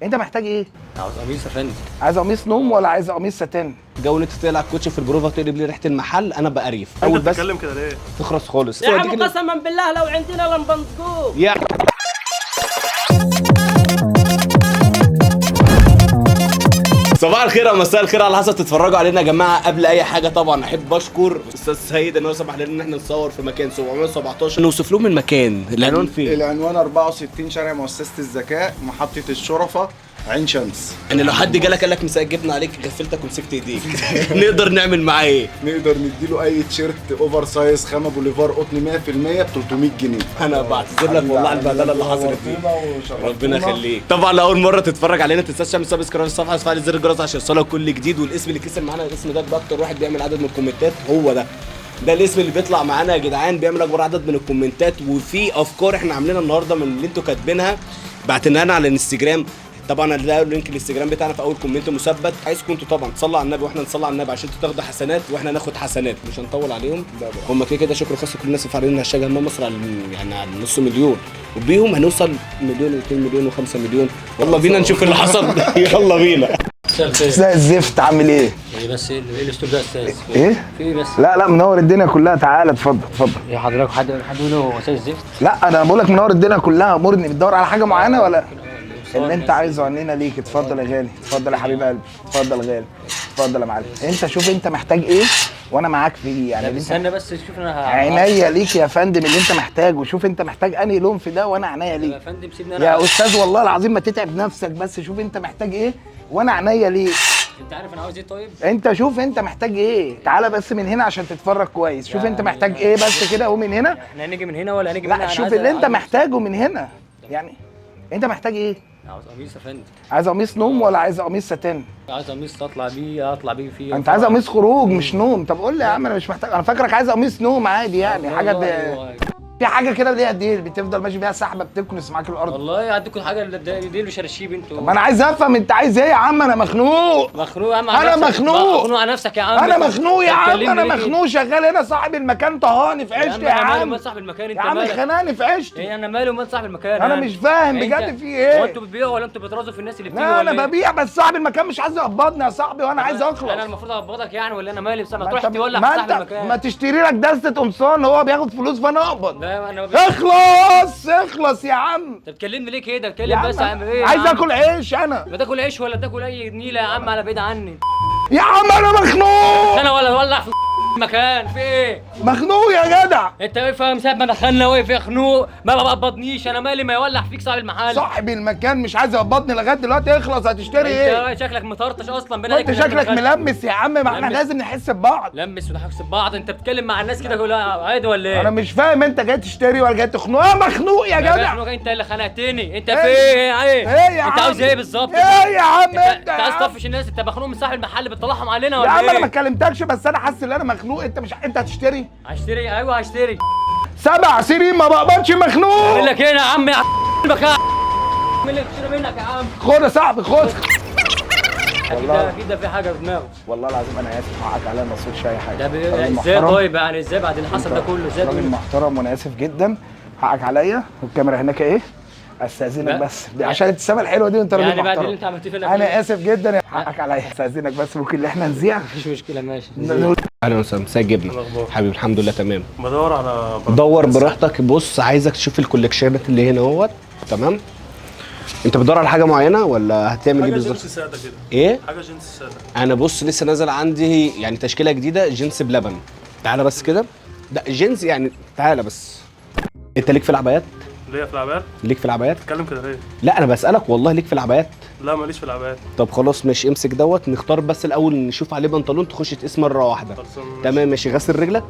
انت محتاج ايه؟ عاوز قميص يا فندم. عايز قميص نوم ولا عايز قميص ستان؟ جو ان انت تقلع الكوتش في البروفه تقلب لي ريحه المحل، انا بقريف. انت بتتكلم كده ليه؟ تخرس خالص يا عم قسما بالله لو عندنا لنبنطقوه. يا صباح الخير او مساء الخير على حسب تتفرجوا علينا يا جماعه. قبل اي حاجه طبعا احب اشكر استاذ سيد ان هو سمح لنا ان احنا نصور في مكان 717. نوصف لهم المكان، العنوان فين؟ العنوان 64 شارع مؤسسة الذكاء، محطة الشرفة، عين شمس. ان لو حد جالك قال لك مساء جبنا عليك غفلتك ومسكت ايديك نقدر نعمل معاه ايه؟ نقدر نديله اي تيشيرت اوفر سايز خامة بوليفار قطن 100% ب 300 جنيه. انا بعتذر لك والله على البهدله اللي حصلت دي. ربنا يخليك. طبعا لاول مره تتفرج علينا ما تنساش تعمل سبسكرايب الصفحه وتفعل زر الجرس عشان يوصلك كل جديد. والاسم اللي كسب معانا الاسم ده اكتر واحد بيعمل عدد من الكومنتات هو ده الاسم اللي بيطلع معانا يا جدعان، بيعمل اكبر عدد من الكومنتات. وفي افكار احنا عاملينها النهارده من اللي انتوا كاتبينها بعتناها لنا على الانستجرام. طبعا هتلاقوا لينك الانستجرام بتاعنا في اول كومنت مثبت. عايزكم انتوا طبعا تصلوا على النبي واحنا نصلي على النبي عشان انتوا تاخدوا حسنات واحنا ناخد حسنات. مش هنطول عليهم، هم كده شكر خاص لكل الناس اللي فعالين هاشتاج همام مصر على يعني على نص مليون، وبيهم هنوصل مليون و2 مليون و5 مليون. يلا بينا نشوف اللي حصل. يلا بينا. ازاي الزفت عامل ايه؟ ايه بس ايه الاسلوب ده يا استاذ؟ ايه؟ في ايه بس؟ لا منور الدنيا كلها، تعالى اتفضل. يا حضرتك حد يقول له استاذ الزفت؟ لا انا بقول لك منور الدنيا كلها. امرني بتدور على حاجه معينه ولا اللي انت عايزه عننا ليك؟ اتفضل يا غالي، اتفضل يا حبيب قلبي، اتفضل يا غالي، اتفضل يا معلم. انت شوف انت محتاج ايه وانا معاك فيه. يعني اللي استنى بس شوف انا عينيا ليك يا فندم اللي انت محتاجه. شوف انت محتاج انهي لون في ده وانا عينيا ليك يا فندم. سيبني انا يا استاذ، والله العظيم ما تتعب نفسك. بس شوف انت محتاج ايه وانا عينيا ليك. انت عارف انا عاوز ايه؟ طيب انت شوف انت محتاج ايه. تعالى بس من هنا عشان تتفرج كويس. شوف انت محتاج ايه بس كده ومن هنا. احنا هنيجي من هنا ولا هنيجي من هنا؟ لا شوف اللي انت محتاجه من هنا. يعني انت محتاج ايه؟ عاوز قميص يا فندم. عايز قميص نوم ولا عايز قميص ستان؟ عايز قميص اطلع بيه فيه. انت عايز قميص خروج مش نوم. طب قول لي يا عم انا مش محتاج. انا فاكرك عايز قميص نوم عادي يعني حاجه في حاجه كده ليها ديل بتفضل ماشي بيها سحبه بتكنس معاك الارض. والله عندكم حاجه دي اللي شرشيب انتوا. ما انا عايز افهم انت عايز ايه يا عم. انا مخنوق. مخنوق يا عم. انا مخنوق على نفسك يا عم. انا مخنوق يا عم. انا مخنوق شغال هنا. صاحب المكان طهاني في عشتي يا عم. انا مال صاحب المكان؟ انت يا عم خناني في عشتي. ايه انا مالي ومال صاحب المكان؟ انا مش فاهم بجد في ايه. هو انتوا بتبيعوا ولا انتوا بترازوا في الناس اللي بتيجي؟ لا ولا انا ببيع بس صاحب المكان مش عايز يقبضني يا صاحبي وانا عايز اخلص. انا المفروض اقبضك يعني ولا انا مالي؟ بس ما تروح تولع في صاحب المكان. ما تشتري لك دستة قمصان هو بياخد فلوس فانا اقبض. لا انا اخلص يا عم. انت بتكلمني ليه كده؟ اتكلم بس. اعمل ايه؟ عايز اكل عيش انا. ما تاكل عيش ولا تاكل اي نيله يا عم على بعيد عني. يا عم انا مخنوق. انا ولا اولع في المكان في ايه؟ مخنوق يا جدع. انت ايه فاهم؟ ساعه ما دخلنا واقف يا خنوق ما بقبضنيش. انا مالي ما يولع فيك صاحب المحل. صاحب المكان مش عايز يقبضني لغايه دلوقتي. اخلص هتشتري ايه؟ انت شكلك مطرطش اصلا. انت شكلك ملمس يا عم. ما احنا لازم نحس ببعض. لمس ونحس ببعض. انت بتتكلم مع الناس كده كلها عادي ولا ايه؟ انا مش فاهم انت جاي تشتري ولا جاي تخنق. مخنوق يا جدع. انت اللي خنقتني. انت في ايه؟ ايه يا عم؟ انت عاوز ايه بالظبط؟ ايه يا عم انت عايز تطفش الناس؟ انت مخنوق من صاحب المحل بتطلعهم علينا ولا ايه؟ يا عم انا ما ايه؟ كلمتكش بس انا حاسس ان انا مخنوق. انت مش انت هتشتري؟ هشتري. ايوه هشتري. 7 سنين ما بقبضش. مخنوق. اقول لك ايه يا عم يا المكان اللي بتشتري منك يا عم. خد يا صاحبي خد. اكيد ده في حاجه في دماغه. والله العظيم انا اسف. حقك عليا ما اقصدش اي حاجه. ده ازاي طيب؟ يعني ازاي بعد اللي حصل ده كله؟ ازاي راجل محترم وانا اسف جدا. حقك عليا. والكاميرا هناك ايه؟ استاذنك بس عشان الابتسامه الحلوه دي وانت راجل محترم. يعني بعد اللي انت عملتيه فينا انا اسف جدا. حقك عليا. استاذنك بس ممكن اللي احنا نذيع. مفيش مشكله ماشي. اهلا وسهلا. مساء الجبنه حبيبي. الحمد لله تمام. بدور على دور براحتك. بص عايزك تشوف الكولكشنات اللي هنا اهوت. تمام. انت بتدور على حاجه معينه ولا هتعمل ايه بالظبط؟ حاجه جنس ساده كده. ايه؟ حاجه جنس ساده. انا بص لسه نازل عندي يعني تشكيله جديده جنس بلبن. تعالى بس كده. ده جنس يعني. تعالى بس. انت ليك في العبايات؟ ليا في العبايات؟ ليك في العبايات؟ بتتكلم كده ليه؟ لا انا بسالك والله ليك في العبايات؟ لا ماليش في العبايات. طب خلاص ماشي. امسك دوت نختار بس الاول نشوف عليه بنطلون تخش تقيس مره واحده. تمام ماشي. غسل رجلك.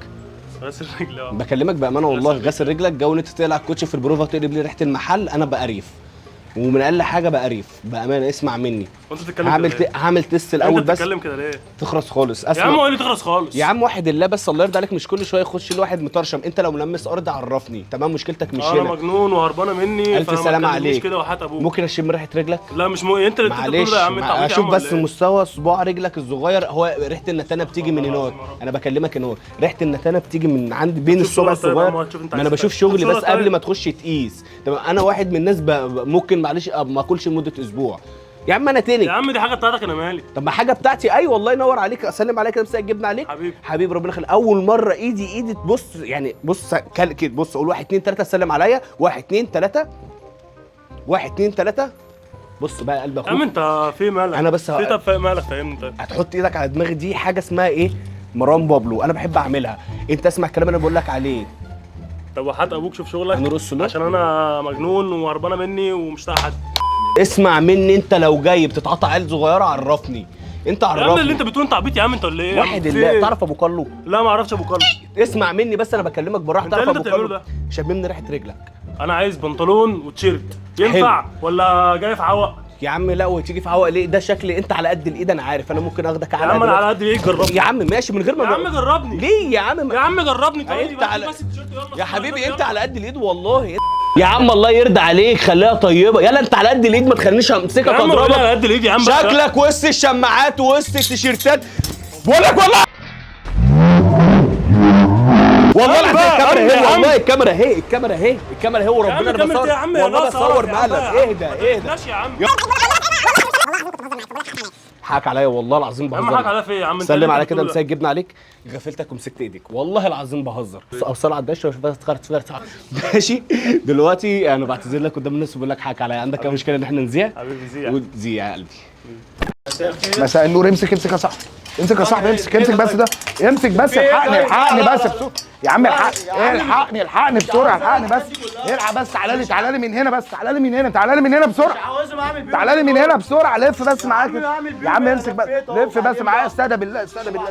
غسل رجلي. بكلمك بامانه والله. غسل رجلك. جو ان انت تقلع الكوتش في البروفه تقلب لي ريحه المحل، انا بقريف. ومن اقل حاجه بقريف بامانه. اسمع مني. وانت بتتكلم كده ليه؟ هعمل تيست الاول بس. انت بتتكلم كده ليه؟ تخرس خالص. اسمع يا عم. هو اللي تخرس خالص؟ يا عم واحد الله بس الله يرضى عليك. مش كل شويه يخش الواحد مطرشم. انت لو ملمس ارض عرفني. تمام. مشكلتك مش هنا. انا مجنون وهربانه مني. الف سلامه عليك. كده وحات ابوك. ممكن اشم ريحه رجلك؟ لا مش انت اللي معلش. يا عم. انت اشوف بس مستوى صباع رجلك الصغير. هو ريحه النتانه بتيجي من هنا. انا بكلمك هنا. ريحه النتانه بتيجي من عند بين الصبع الصغير. ما انا بشوف شغلي بس قبل ما تخش تقيس. تمام. انا واحد من الناس ممكن معلش ما اكلش لمده اسبوع. يا عم انا تاني يا عم دي حاجه بتاعتك انا مالي. طب ما حاجه بتاعتي. ايوه والله ينور عليك، اسلم عليك كده مساء الجبنه عليك حبيبي ربنا يخليك. اول مره ايدي تبص يعني، بص كده، بص اقول 1 2 3 سلم عليا. 1 2 3 1 2 3. بص بقى قلب اخوك. يا عم انت في مالك؟ انا بس في طب في مالك فاهمني؟ طيب هتحط ايدك على دماغي، دي حاجه اسمها ايه؟ مروان بابلو، انا بحب اعملها. انت اسمع الكلام اللي انا بقول لك عليه. طب وحات ابوك شوف شغلك هنرص له عشان انا مجنون وهربانه مني ومش طايق حد. اسمع مني، انت لو جاي بتتعاطى عيل صغيره عرفني. انت يا عم اللي عرفني. انت بتقول انت عبيط يا عم انت ولا ايه؟ واحد الله. تعرف ابو كارلو؟ لا ما اعرفش ابو كارلو. اسمع مني بس، انا بكلمك بالراحه. انت تعرف ايه اللي ابو انت بتعمله كارلو؟ ده؟ شممني ريحه رجلك. انا عايز بنطلون وتيشيرت ينفع ولا جاي في عوق؟ يا عم لا، وتيجي في عوق ليه؟ ده شكل انت على قد الايد، انا عارف. انا ممكن اخدك يا على عم انا على قد ايه؟ جربني يا عم ماشي من غير ما يا عم جربني. ليه يا عم؟ يا عم جربني. طيب انت على بس التيشيرت يلا يا حبيبي انت على قد الايد والله. يا عم الله يرضى عليك، خليها طيبه. يلا انت على قد الايد، ما تخلينيش امسكك يا عم واضربك. على قد الايد يا عم. شكلك وسط الشماعات ووسط التيشيرتات. بقول لك والله العظيم الكاميرا اهي، والله الكاميرا اهي، الكاميرا اهي وربنا انا بصور. والله بصور مقلب. اهدى ماشي يا عم. حقك عليا والله العظيم بهزر. اهم حاجه عليا فين يا عم؟ سلم عليا كده، مساء الجبنه عليك. غفلتك ومسكت ايديك والله العظيم بهزر. اوصل على الدش ماشي. دلوقتي انا بعتذر لك قدام الناس وبقول لك حقك عليا. عندك اي مشكله ان احنا نذيع؟ حبيبي زيع. وتذيع يا قلبي. مساء النور. امسك يا صاحبي، امسك يا صاحبي، امسك بس ده، امسك بس. الحقني بس بسرعه يا عم. الحقني بسرعه، الحقني بس. الحق بس. تعالى لي من هنا بس. تعالى لي من هنا بسرعه. تعالى لي من هنا بسرعه. لف بس معاك يا عم. امسك بس، لف بس معايا. استهدى بالله،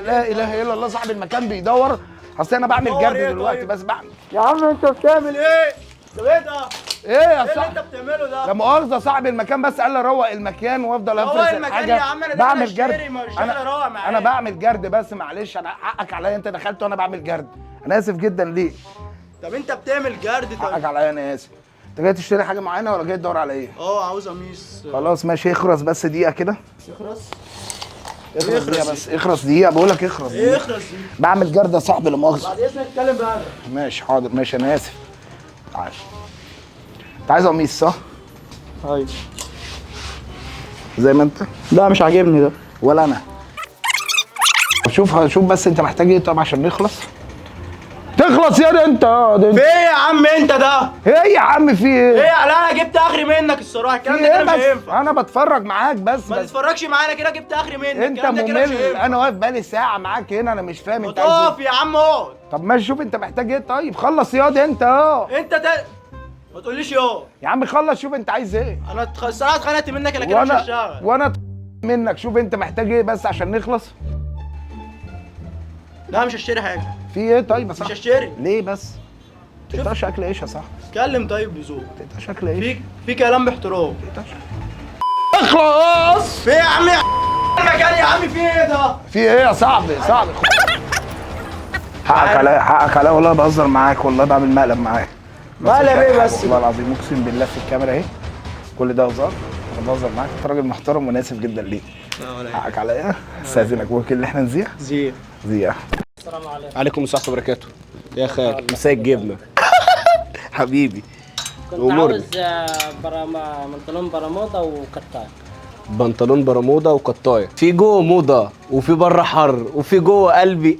لا اله الا الله. صاحب المكان بيدور. اصل انا بعمل جرد دلوقتي بس بعمل. يا عم انت بتعمل ايه؟ طب ايه ده؟ ايه يا ايه اللي صاحبي؟ انت بتعمله ده؟ لا مؤاخذة، صاحب المكان بس قال لي روق المكان وافضل افرش روق الحاجة. المكان يا عم، انا بعمل داخل جرد. اشتري، مش داخل اروق معاك. انا بعمل جرد بس، معلش. انا حقك عليا، انت دخلت وانا بعمل جرد. انا اسف جدا ليه؟ طب انت بتعمل جرد طيب؟ حقك عليا، انا اسف. انت جاي تشتري حاجة معينة ولا جاي تدور على ايه؟ عاوز قميص. خلاص ماشي. اخرس بس دقيقة كده. اخرس دقيقة بس. اخرس دقيقة بقول لك. اخرس ايه دقيقة. اخرس دي؟ بعمل جرد يا صاحبي، لا مؤاخذة. بعد اذنك اتكلم بقى. ماشي حاضر، ماشي انا اسف. تعال. انت عايز قميص صح؟ ايوه. زي ما انت؟ لا مش عاجبني ده. ولا انا. شوف بس انت محتاج ايه طب عشان نخلص؟ تخلص يا ده انت. في ايه يا عم انت ده؟ ايه يا عم في ايه؟ ايه؟ لا انا جبت اخري منك الصراحه. الكلام ده ايه كده مش بس؟ هينفع. انا بتفرج معاك بس. ما تتفرجش معانا كده، جبت اخري منك. انت الكلام ده كده مش ممل. هينفع. انا واقف بقالي ساعة معاك هنا، انا مش فاهم انت عايز اقف ايه. يا عم اقعد. طب ماشي، شوف انت محتاج ايه طيب. خلص ياض انت انت ما تقوليش يا عم خلص. شوف انت عايز ايه. انا الصراحه اتخانقت منك، انا كده مش هشتغل. وانا منك. شوف انت محتاج ايه بس عشان نخلص. لا مش هشتري حاجه. في ايه طيب يا مش صاحبي؟ هشتري. ليه بس؟ تقطعش اكل ايش يا صاحبي؟ اتكلم طيب بذوق. تقطعش اكل ايش؟ في كلام باحترام. اخلص. في ايه يا عم؟ المكان يا عم في ايه ده؟ في ايه يا صاحبي؟ حقك عليا والله. بهزر معاك والله، بعمل مقلب معاك. مقلب ايه بس؟ والله العظيم اقسم بالله في الكاميرا اهي. كل ده هزار. انا بهزر معاك. انت راجل محترم وانا اسف جدا ليك. حقك عليا. استاذنك ممكن اللي احنا نذيع؟ زيع. السلام عليكم. عليكم السلام وبركاته. يا خال مساء الجبنه. حبيبي. كنت أمورني. عاوز بنطلون برمودا وكتان. بنطلون برمودا وقطايه. في جوه موضه وفي بره حر وفي جوه قلبي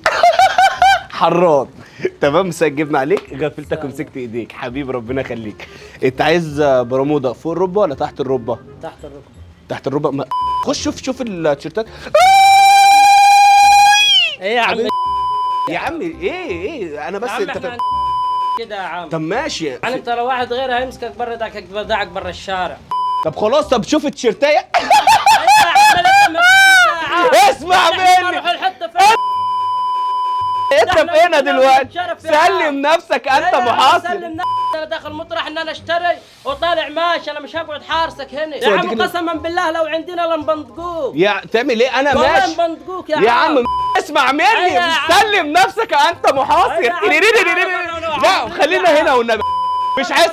حران. تمام. مساء الجبنه عليك. غفلتك ومسكت ايديك حبيبي ربنا يخليك. انت عايز برمودا فوق الركبه ولا تحت الركبه؟ تحت الركبه. تحت الركبه. خش شوف التيشيرتات. ايه يا عم؟ يا عم ايه انا بس يا عم انت احنا كده يا عم. طب ماشي. يعني انت لو واحد غير هيمسكك بره داعك بره الشارع. طب خلاص. طب شوف التيشيرتايه. اسمع مني. انت فين دلوقتي؟ سلم نفسك انت محاصر. سلم نفسك. انا داخل مطرح ان انا اشتري وطالع ماشي. انا مش هقعد حارسك هنا يا عم. قسما بالله لو عندنا لنبندقوك. يا تعمل ايه؟ انا والله ماشي نبندقوك يا عم. اسمع مني. سلم نفسك انت محاصر. لا خلينا هنا والنبي. مش عايز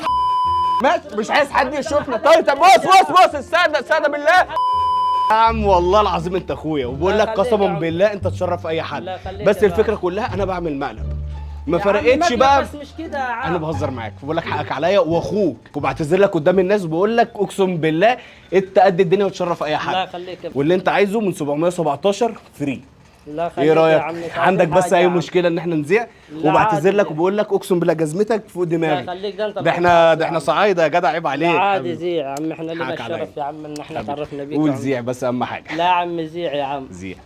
مش عايز حد يشوفنا. طيب بص السادة بالله يا عم. والله العظيم انت اخويا وبقول لك قسما بالله انت تشرف اي حد. بس الفكره كلها انا بعمل مقلب. ما يا عم فرقتش مبلغ بقى. بس مش كده يا عم. انا بهزر معاك وبقول لك حقك عليا واخوك وبعتذر لك قدام الناس وبقول لك اقسم بالله انت قد الدنيا وتشرف اي حد. الله يخليك يا ابني. واللي انت عايزه من 717 فري. الله يخليك ايه يا رايك؟ عم، مش عندك عايزين بس حاجة اي يا عم. مشكله ان احنا نذيع؟ لا وبعتذر عادي. لك وبقول لك اقسم بالله جزمتك فوق الله دماغي. يخليك، ده انت ده احنا صعايده يا جدع، عيب عليك. لا عادي زيع يا عم، احنا لنا حقك عليا. الشرف يا عم ان احنا تعرفنا بيك. قول يا عم. زيع بس اهم حاجه. لا يا عم زيع يا عم. زيع.